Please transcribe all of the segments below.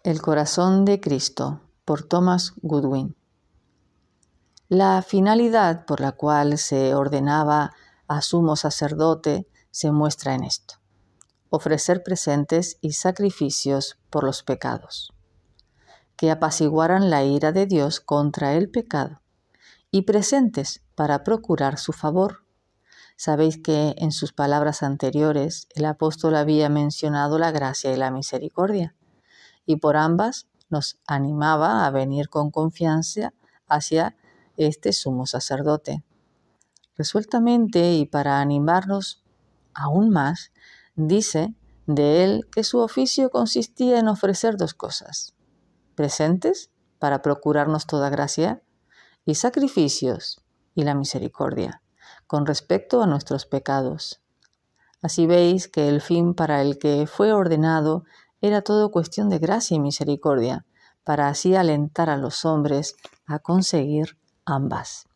El corazón de Cristo, por Thomas Goodwin. La finalidad por la cual se ordenaba a sumo sacerdote se muestra en esto: ofrecer presentes y sacrificios por los pecados, que apaciguaran la ira de Dios contra el pecado, y presentes para procurar su favor. Sabéis que en sus palabras anteriores el apóstol había mencionado la gracia y la misericordia, y por ambas nos animaba a venir con confianza hacia este sumo sacerdote. Resueltamente, y para animarnos aún más, dice de él que su oficio consistía en ofrecer dos cosas: presentes para procurarnos toda gracia, y sacrificios y la misericordia con respecto a nuestros pecados. Así veis que el fin para el que fue ordenado era todo cuestión de gracia y misericordia, para así alentar a los hombres a conseguir ambas.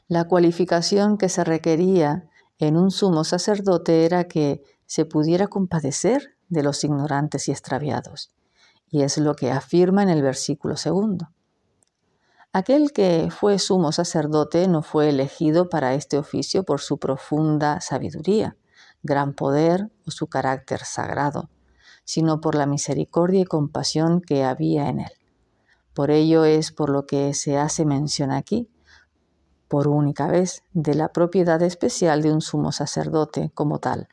La cualificación que se requería en un sumo sacerdote era que se pudiera compadecer de los ignorantes y extraviados, y es lo que afirma en el versículo 2. Aquel que fue sumo sacerdote no fue elegido para este oficio por su profunda sabiduría, gran poder o su carácter sagrado, sino por la misericordia y compasión que había en él. Por ello es por lo que se hace mención aquí, por única vez, de la propiedad especial de un sumo sacerdote como tal,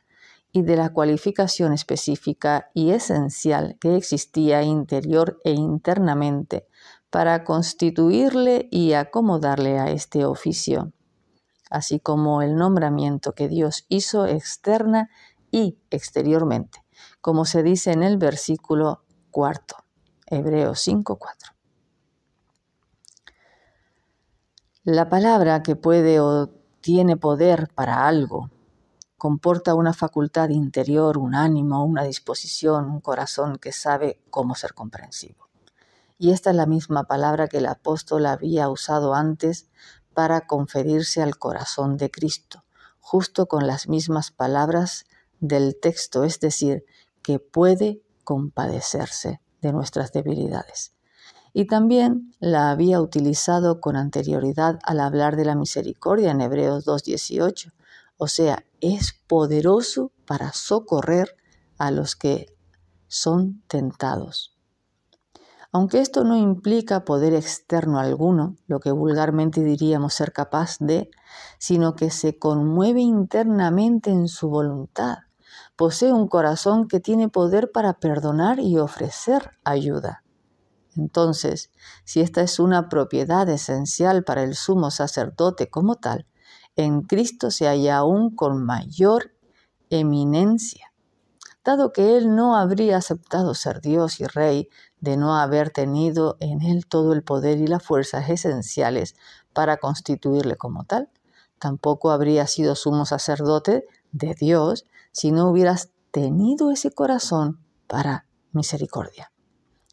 y de la cualificación específica y esencial que existía interior e internamente para constituirle y acomodarle a este oficio, así como el nombramiento que Dios hizo externa y exteriormente, como se dice en el versículo 4, Hebreos 5:4. La palabra que puede o tiene poder para algo comporta una facultad interior, un ánimo, una disposición, un corazón que sabe cómo ser comprensivo. Y esta es la misma palabra que el apóstol había usado antes para conferirse al corazón de Cristo, justo con las mismas palabras del texto, es decir, que puede compadecerse de nuestras debilidades. Y también la había utilizado con anterioridad al hablar de la misericordia en Hebreos 2:18, o sea, es poderoso para socorrer a los que son tentados. Aunque esto no implica poder externo alguno, lo que vulgarmente diríamos ser capaz de, sino que se conmueve internamente en su voluntad, posee un corazón que tiene poder para perdonar y ofrecer ayuda. Entonces, si esta es una propiedad esencial para el sumo sacerdote como tal, en Cristo se halla aún con mayor eminencia, dado que él no habría aceptado ser Dios y Rey de no haber tenido en él todo el poder y las fuerzas esenciales para constituirle como tal. Tampoco habría sido sumo sacerdote de Dios si no hubieras tenido ese corazón para misericordia.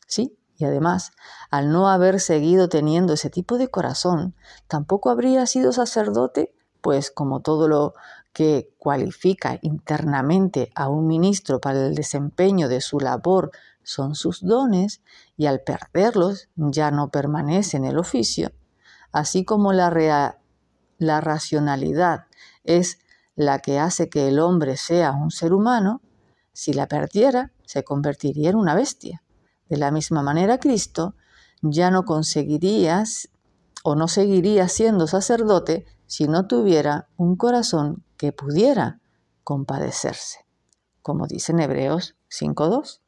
¿Sí? Y además, al no haber seguido teniendo ese tipo de corazón, tampoco habría sido sacerdote, pues como todo lo que cualifica internamente a un ministro para el desempeño de su labor son sus dones, y al perderlos ya no permanece en el oficio, así como la racionalidad es la que hace que el hombre sea un ser humano, si la perdiera se convertiría en una bestia. De la misma manera, Cristo ya no conseguiría o no seguiría siendo sacerdote si no tuviera un corazón que pudiera compadecerse, como dice en Hebreos 5:2.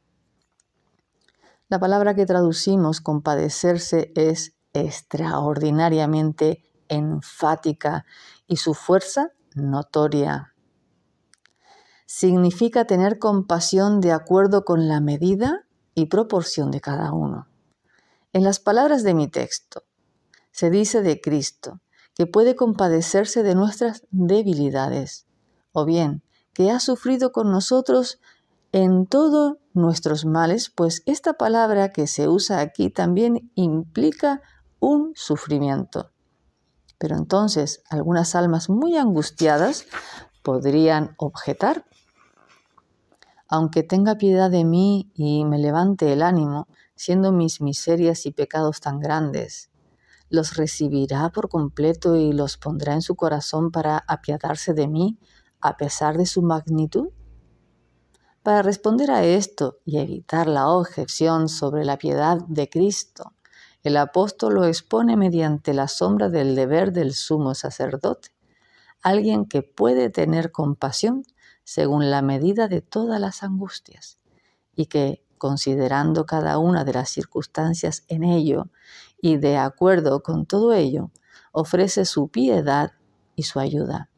La palabra que traducimos compadecerse es extraordinariamente enfática y su fuerza notoria. Significa tener compasión de acuerdo con la medida y proporción de cada uno. En las palabras de mi texto, se dice de Cristo que puede compadecerse de nuestras debilidades, o bien que ha sufrido con nosotros en todos nuestros males, pues esta palabra que se usa aquí también implica un sufrimiento. Pero entonces algunas almas muy angustiadas podrían objetar: aunque tenga piedad de mí y me levante el ánimo, siendo mis miserias y pecados tan grandes, ¿los recibirá por completo y los pondrá en su corazón para apiadarse de mí a pesar de su magnitud? Para responder a esto y evitar la objeción sobre la piedad de Cristo, el apóstol lo expone mediante la sombra del deber del sumo sacerdote, alguien que puede tener compasión según la medida de todas las angustias, y que, considerando cada una de las circunstancias en ello y de acuerdo con todo ello, ofrece su piedad y su ayuda.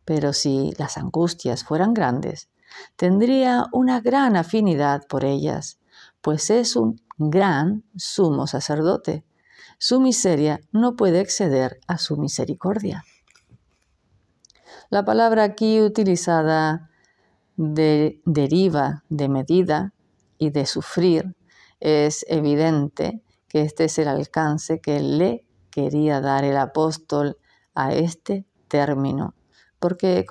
Pero si las angustias fueran grandes, tendría una gran afinidad por ellas, pues es un gran sumo sacerdote. Su miseria no puede exceder a su misericordia. La palabra aquí utilizada deriva de medida y de sufrir. Es evidente que este es el alcance que le quería dar el apóstol a este término, porque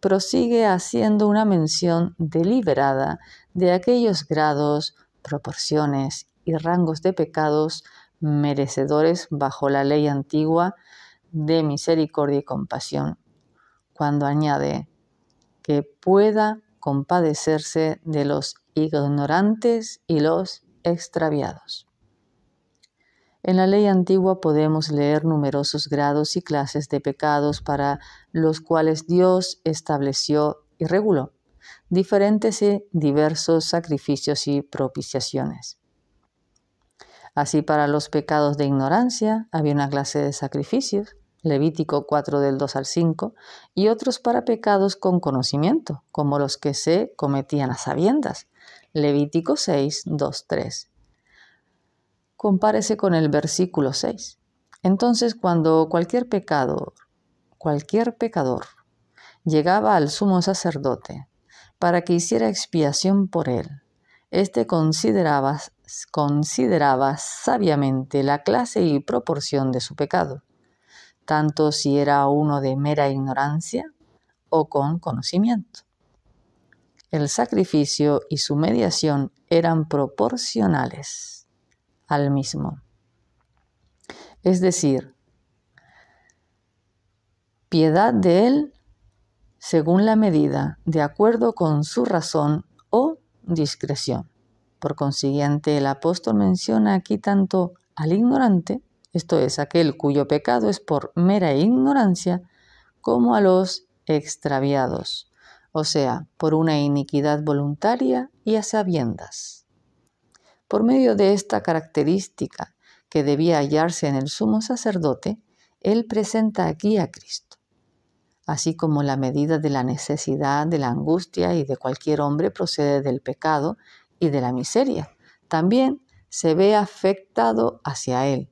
prosigue haciendo una mención deliberada de aquellos grados, proporciones y rangos de pecados merecedores bajo la ley antigua de misericordia y compasión, cuando añade que pueda compadecerse de los ignorantes y los extraviados. En la ley antigua podemos leer numerosos grados y clases de pecados para los cuales Dios estableció y reguló diferentes y diversos sacrificios y propiciaciones. Así, para los pecados de ignorancia había una clase de sacrificios, Levítico 4 del 2 al 5, y otros para pecados con conocimiento, como los que se cometían a sabiendas, Levítico 6, 2, 3. Compárese con el versículo 6. Entonces, cuando cualquier pecador llegaba al sumo sacerdote para que hiciera expiación por él, éste consideraba sabiamente la clase y proporción de su pecado, tanto si era uno de mera ignorancia o con conocimiento. El sacrificio y su mediación eran proporcionales al mismo. Es decir, piedad de él según la medida, de acuerdo con su razón o discreción. Por consiguiente, el apóstol menciona aquí tanto al ignorante, esto es, aquel cuyo pecado es por mera ignorancia, como a los extraviados, o sea, por una iniquidad voluntaria y a sabiendas. Por medio de esta característica que debía hallarse en el sumo sacerdote, él presenta aquí a Cristo, así como la medida de la necesidad, de la angustia y de cualquier hombre procede del pecado y de la miseria. También se ve afectado hacia él.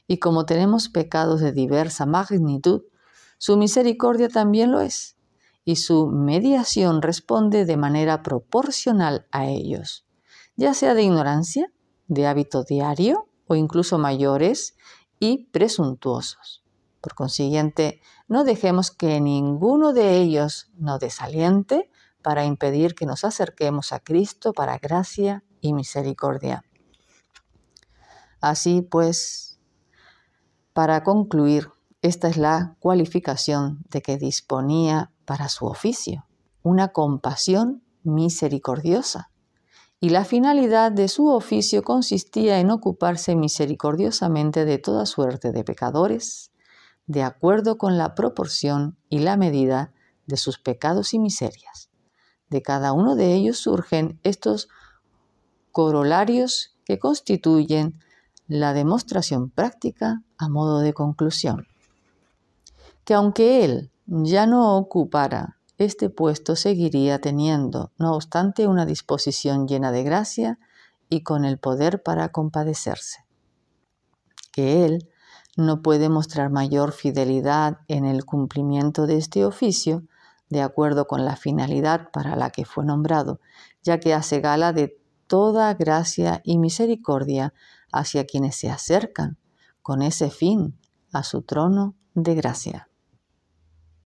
Y como tenemos pecados de diversa magnitud, su misericordia también lo es, y su mediación responde de manera proporcional a ellos, ya sea de ignorancia, de hábito diario o incluso mayores y presuntuosos. Por consiguiente, no dejemos que ninguno de ellos nos desaliente para impedir que nos acerquemos a Cristo para gracia y misericordia. Así pues, para concluir, esta es la cualificación de que disponía para su oficio, una compasión misericordiosa. Y la finalidad de su oficio consistía en ocuparse misericordiosamente de toda suerte de pecadores, de acuerdo con la proporción y la medida de sus pecados y miserias. De cada uno de ellos surgen estos corolarios que constituyen la demostración práctica a modo de conclusión. Que aunque él ya no ocupara este puesto, seguiría teniendo, no obstante, una disposición llena de gracia y con el poder para compadecerse. Que él no puede mostrar mayor fidelidad en el cumplimiento de este oficio, de acuerdo con la finalidad para la que fue nombrado, ya que hace gala de toda gracia y misericordia hacia quienes se acercan con ese fin a su trono de gracia.